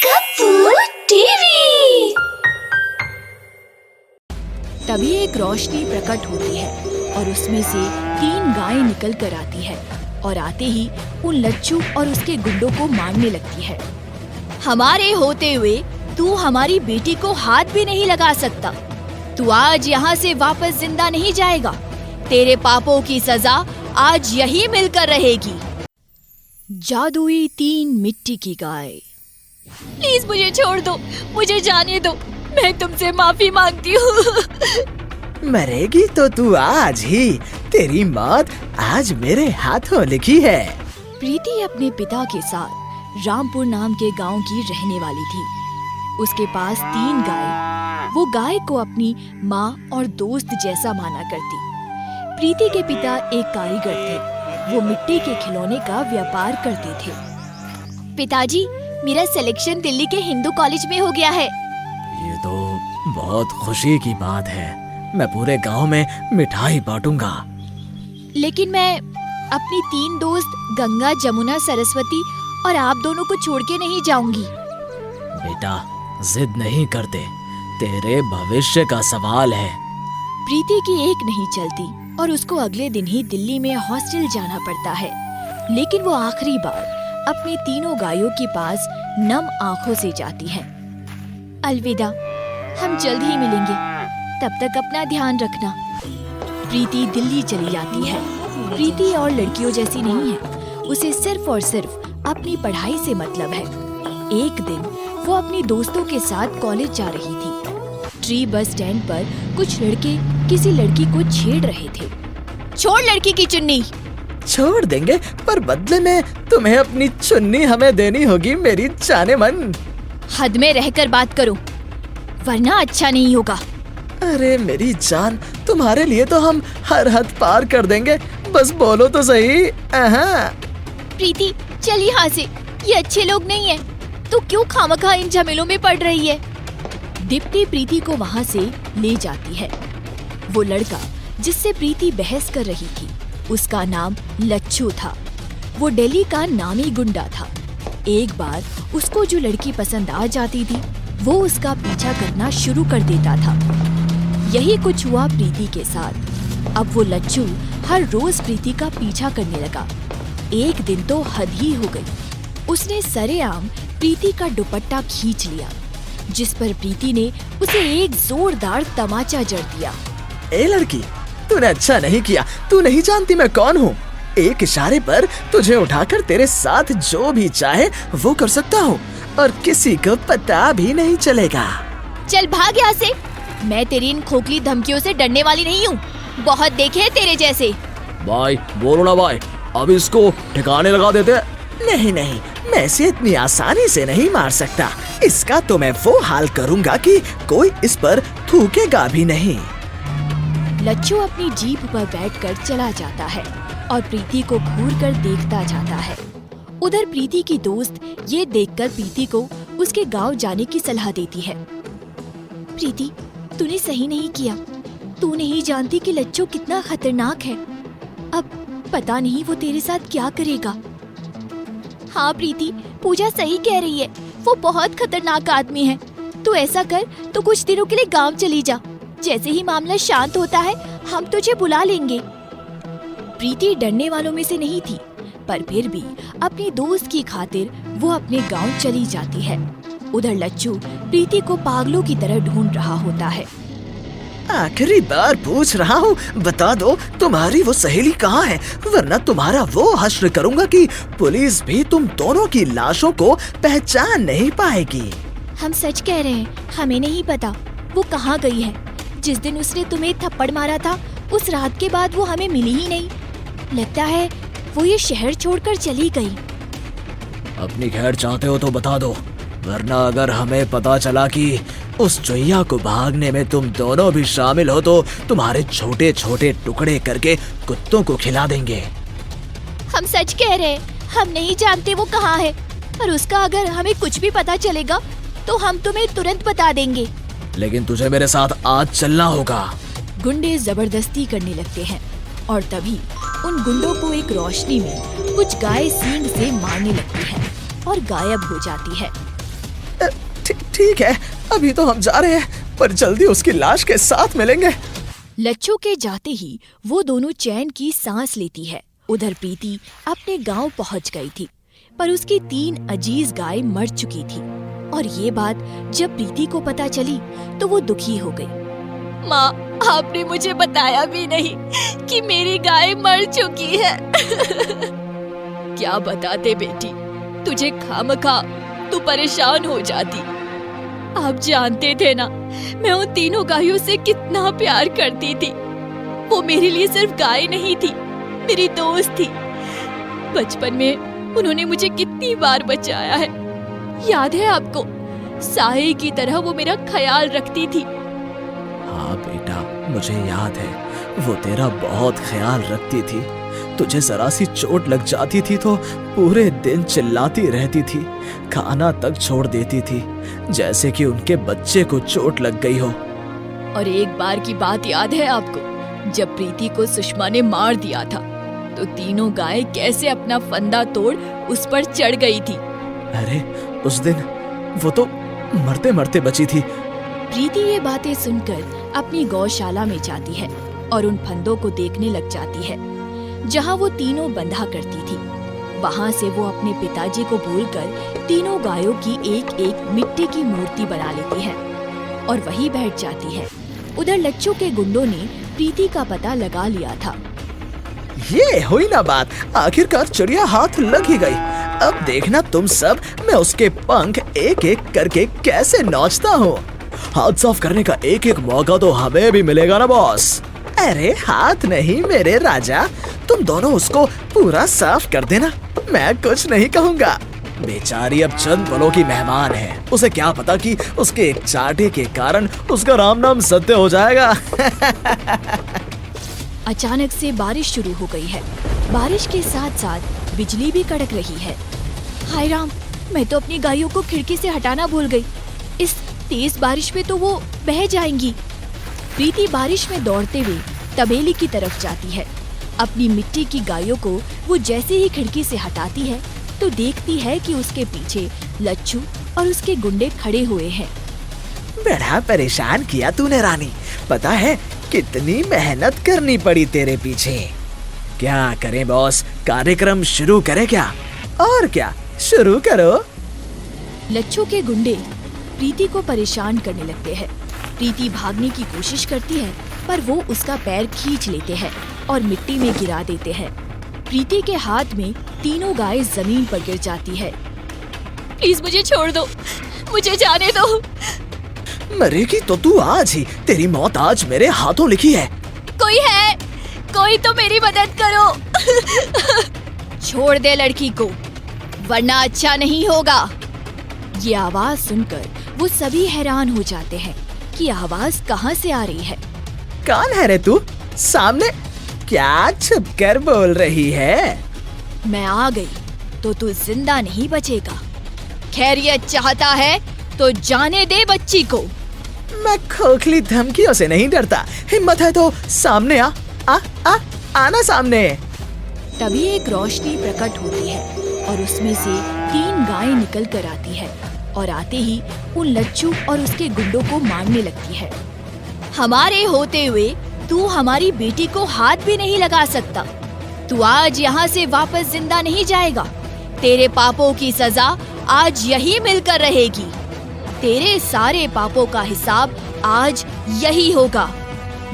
Kapoor TV. तभी एक रोशनी प्रकट होती है और उसमें से 3 गायें निकल कर आती है और आते ही उन लच्छू और उसके गुंडों को मारने लगती है। हमारे होते हुए तू हमारी बेटी को हाथ भी नहीं लगा सकता। तू आज यहाँ से वापस जिंदा नहीं जाएगा। तेरे पापों की सजा आज यही मिलकर रहेगी। जादुई 3 मिट्टी की गाय। प्लीज मुझे छोड़ दो, मुझे जाने दो, मैं तुमसे माफी मांगती हूँ। मरेगी तो तू आज ही, तेरी मौत आज मेरे हाथों लिखी है। प्रीति अपने पिता के साथ रामपुर नाम के गांव की रहने वाली थी। उसके पास 3 गाय। वो गाय को अपनी माँ और दोस्त जैसा माना करती। प्रीति के पिता एक कारीगर थे। वो मिट्टी के खिलौने का व्यापार करते थे। पिताजी, मेरा सिलेक्शन दिल्ली के हिंदू कॉलेज में हो गया है। ये तो बहुत खुशी की बात है। मैं पूरे गांव में मिठाई बांटूंगा। लेकिन मैं अपनी 3 दोस्त गंगा, जमुना, सरस्वती और आप दोनों को छोड़ के नहीं जाऊंगी। बेटा, जिद नहीं करते, तेरे भविष्य का सवाल है। प्रीति की एक नहीं चलती और उसको अगले दिन ही दिल्ली में हॉस्टल जाना पड़ता है। लेकिन वो आखिरी बार अपनी 3 गायों के पास नम आंखों से जाती है। अलविदा, हम जल्द ही मिलेंगे, तब तक अपना ध्यान रखना। प्रीति दिल्ली चली जाती है। प्रीति और लड़कियों जैसी नहीं है। उसे सिर्फ और सिर्फ अपनी पढ़ाई से मतलब है। एक दिन वो अपनी दोस्तों के साथ कॉलेज जा रही थी। ट्री बस स्टैंड पर कुछ लड़के किसी लड़की को छेड़ रहे थे। छोड़ लड़की की चुन्नी। छोड़ देंगे, पर बदले में तुम्हें अपनी चुन्नी हमें देनी होगी मेरी जाने मन। हद में रहकर बात करो, वरना अच्छा नहीं होगा। अरे मेरी जान, तुम्हारे लिए तो हम हर हद पार कर देंगे, बस बोलो तो सही। प्रीति, चल यहाँ से, ये अच्छे लोग नहीं है। तू क्यों खामखा इन झमेलों में पड़ रही है? दीप्ति प्रीति को वहाँ से ले जाती है। वो लड़का जिससे प्रीति बहस कर रही थी, उसका नाम लच्छू था। वो दिल्ली का नामी गुंडा था। एक बार उसको जो लड़की पसंद आ जाती थी, वो उसका पीछा करना शुरू कर देता था। यही कुछ हुआ प्रीति के साथ। अब वो लच्छू हर रोज प्रीति का पीछा करने लगा। एक दिन तो हद ही हो गई। उसने सरेआम प्रीति का दुपट्टा खींच लिया, जिस पर प्रीति ने उसे एक जोरदार तमाचा जड़ दिया। ए लड़की, तूने अच्छा नहीं किया। तू नहीं जानती मैं कौन हूँ। एक इशारे पर तुझे उठाकर तेरे साथ जो भी चाहे वो कर सकता हूँ और किसी को पता भी नहीं चलेगा। चल भाग यहाँ से। मैं तेरी इन खोखली धमकियों से डरने वाली नहीं हूँ। बहुत देखे हैं तेरे जैसे। भाई बोलो ना भाई, अब इसको ठिकाने लगा देते। नहीं नहीं, मैं इसे इतनी आसानी से नहीं मार सकता। इसका तो मैं वो हाल करूँगा कि कोई इस पर थूकेगा भी नहीं। लच्छू अपनी जीप पर बैठकर चला जाता है और प्रीति को घूर कर देखता जाता है। उधर प्रीति की दोस्त ये देखकर प्रीति को उसके गांव जाने की सलाह देती है। प्रीति, तूने सही नहीं किया। तू नहीं जानती कि लच्छू कितना खतरनाक है। अब पता नहीं वो तेरे साथ क्या करेगा। हाँ प्रीति, पूजा सही कह रही है। वो बहुत खतरनाक आदमी है। तू ऐसा कर, तो कुछ दिनों के लिए गांव चली जा। जैसे ही मामला शांत होता है, हम तुझे बुला लेंगे। प्रीति डरने वालों में से नहीं थी, पर फिर भी अपनी दोस्त की खातिर वो अपने गांव चली जाती है। उधर लच्छू प्रीति को पागलों की तरह ढूंढ रहा होता है। आखिरी बार पूछ रहा हूँ, बता दो तुम्हारी वो सहेली कहाँ है, वरना तुम्हारा वो हश्र करूँगा कि पुलिस भी तुम दोनों की लाशों को पहचान नहीं पाएगी। हम सच कह रहे हैं, हमें नहीं पता वो कहाँ गई है। जिस दिन उसने तुम्हें थप्पड़ मारा था, उस रात के बाद वो हमें मिली ही नहीं। लगता है वो ये शहर छोड़कर चली गई। अपनी खैर चाहते हो तो बता दो, वरना अगर हमें पता चला कि उस चुहिया को भागने में तुम दोनों भी शामिल हो तो तुम्हारे छोटे छोटे टुकड़े करके कुत्तों को खिला देंगे। हम सच कह रहे हैं, हम नहीं जानते वो कहाँ है, और उसका अगर हमें कुछ भी पता चलेगा तो हम तुम्हें तुरंत बता देंगे। लेकिन तुझे मेरे साथ आज चलना होगा। गुंडे जबरदस्ती करने लगते हैं और तभी उन गुंडों को एक रोशनी में कुछ गाय सींग से मारने लगती है और गायब हो जाती है। ठीक है, अभी तो हम जा रहे हैं, पर जल्दी उसकी लाश के साथ मिलेंगे। लच्छू के जाते ही वो दोनों चैन की सांस लेती है। उधर प्रीति अपने गांव पहुंच गई थी, पर उसकी 3 अजीज गाय मर चुकी थी। और ये बात जब प्रीति को पता चली तो वो दुखी हो गई। माँ, आपने मुझे बताया भी नहीं कि मेरी गाय मर चुकी है। क्या बताते बेटी, तुझे खामखा तू परेशान हो जाती। आप जानते थे ना, मैं उन तीनों गायों से कितना प्यार करती थी। वो मेरे लिए सिर्फ गाय नहीं थी, मेरी दोस्त थी। बचपन में उन्होंने मुझे कितनी बार बचाया है, याद है आपको? साये की तरह वो मेरा ख्याल रखती थी। हाँ बेटा, मुझे याद है, वो तेरा बहुत ख्याल रखती थी। तुझे जरा सी चोट लग जाती थी तो पूरे दिन चिल्लाती रहती थी, खाना तक छोड़ देती थी, जैसे कि उनके बच्चे को चोट लग गई हो। और एक बार की बात याद है आपको, जब प्रीति को सुषमा ने मार दिया था तो तीनों गाय कैसे अपना फंदा तोड़ उस पर चढ़ गई थी। अरे उस दिन वो तो मरते मरते बची थी। प्रीति ये बातें सुनकर अपनी गौशाला में जाती है और उन फंदों को देखने लग जाती है जहाँ वो तीनों बंधा करती थी। वहाँ से वो अपने पिताजी को भूलकर तीनों गायों की एक एक मिट्टी की मूर्ति बना लेती है और वहीं बैठ जाती है। उधर लच्छू के गुंडों ने प्रीति का पता लगा लिया था। ये हुई ना बात, आखिरकार चिड़िया हाथ लग ही गई। अब देखना तुम सब, मैं उसके पंख एक एक करके कैसे नोचता हूँ। हाथ साफ करने का एक एक मौका तो हमें भी मिलेगा ना बॉस। अरे हाथ नहीं मेरे राजा, तुम दोनों उसको पूरा साफ कर देना, मैं कुछ नहीं कहूँगा। बेचारी अब चंद पलों की मेहमान है, उसे क्या पता कि उसके एक चाटे के कारण उसका राम नाम सत्य हो जाएगा। अचानक से बारिश शुरू हो गई है। बारिश के साथ साथ बिजली भी कड़क रही है। हाय राम, मैं तो अपनी गायों को खिड़की से हटाना भूल गई। इस तेज बारिश में तो वो बह जाएंगी। प्रीति बारिश में दौड़ते हुए तबेली की तरफ जाती है। अपनी मिट्टी की गायों को वो जैसे ही खिड़की से हटाती है तो देखती है कि उसके पीछे लच्छू और उसके गुंडे खड़े हुए हैं। बड़ा परेशान किया तूने रानी, पता है कितनी मेहनत करनी पड़ी तेरे पीछे। क्या करें बॉस, कार्यक्रम शुरू करें क्या? और क्या, शुरू करो। लच्छू के गुंडे प्रीति को परेशान करने लगते हैं। प्रीति भागने की कोशिश करती है पर वो उसका पैर खींच लेते हैं और मिट्टी में गिरा देते हैं। प्रीति के हाथ में तीनों गाय जमीन पर गिर जाती है। प्लीज मुझे छोड़ दो, मुझे जाने दो। मरेगी तो तू आज ही, तेरी मौत आज मेरे हाथों लिखी है। कोई है, कोई तो मेरी मदद करो। छोड़ दे लड़की को, वरना अच्छा नहीं होगा। ये आवाज सुनकर वो सभी हैरान हो जाते हैं कि आवाज कहाँ से आ रही है। कौन है रे तू? सामने क्या छुपकर बोल रही है? मैं आ गई तो तू जिंदा नहीं बचेगा। खैरियत चाहता है तो जाने दे बच्ची को। मैं खोखली धमकियों से नहीं डरता, हिम्मत है तो सामने आ, आ, आ, आना सामने। तभी एक रोशनी प्रकट होती है और उसमें से 3 गायें निकल कर आती है और आते ही उन लच्छू और उसके गुंडों को मारने लगती है। हमारे होते हुए तू हमारी बेटी को हाथ भी नहीं लगा सकता। तू आज यहाँ से वापस जिंदा नहीं जाएगा। तेरे पापों की सजा आज यही मिलकर रहेगी। तेरे सारे पापों का हिसाब आज यही होगा।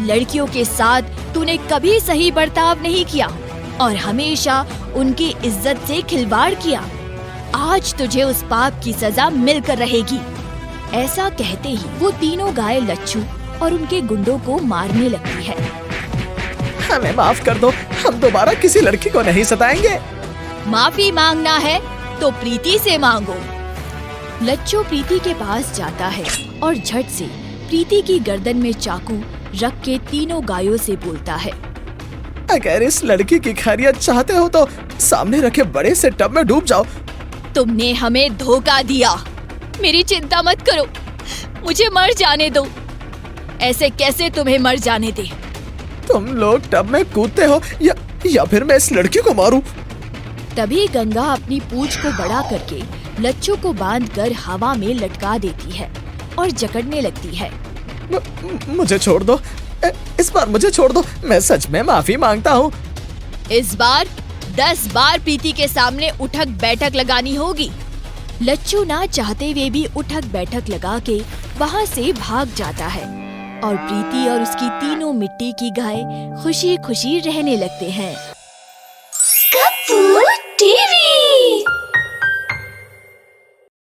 लड़कियों के साथ तूने कभी सही बर्ताव नहीं किया और हमेशा उनकी इज्जत से खिलवाड़ किया। आज तुझे उस पाप की सजा मिलकर रहेगी। ऐसा कहते ही वो तीनों गाय लच्छू और उनके गुंडों को मारने लगती है। हमें माफ कर दो, हम दोबारा किसी लड़की को नहीं सताएंगे। माफी मांगना है तो प्रीति से मांगो। लच्छू प्रीति के पास जाता है और झट से प्रीति की गर्दन में चाकू रख के तीनों गायों से बोलता है, अगर इस लड़की की खैरियत चाहते हो तो सामने रखे बड़े से टब में डूब जाओ। तुमने हमें धोखा दिया। मेरी चिंता मत करो, मुझे मर जाने दो। ऐसे कैसे तुम्हें मर जाने दे? तुम लोग टब में कूदते हो या फिर मैं इस लड़की को मारूं? तभी गंगा अपनी पूंछ को बड़ा करके लच्छू को बांधकर हवा में लटका देती है और जकड़ने लगती है। मुझे छोड़ दो, इस बार मुझे छोड़ दो, मैं सच में माफी मांगता हूँ। इस बार 10 बार प्रीति के सामने उठक बैठक लगानी होगी। लच्छू ना चाहते हुए भी उठक बैठक लगा के वहाँ से भाग जाता है और प्रीति और उसकी तीनों मिट्टी की गाय खुशी खुशी रहने लगते हैं। कपूर टीवी।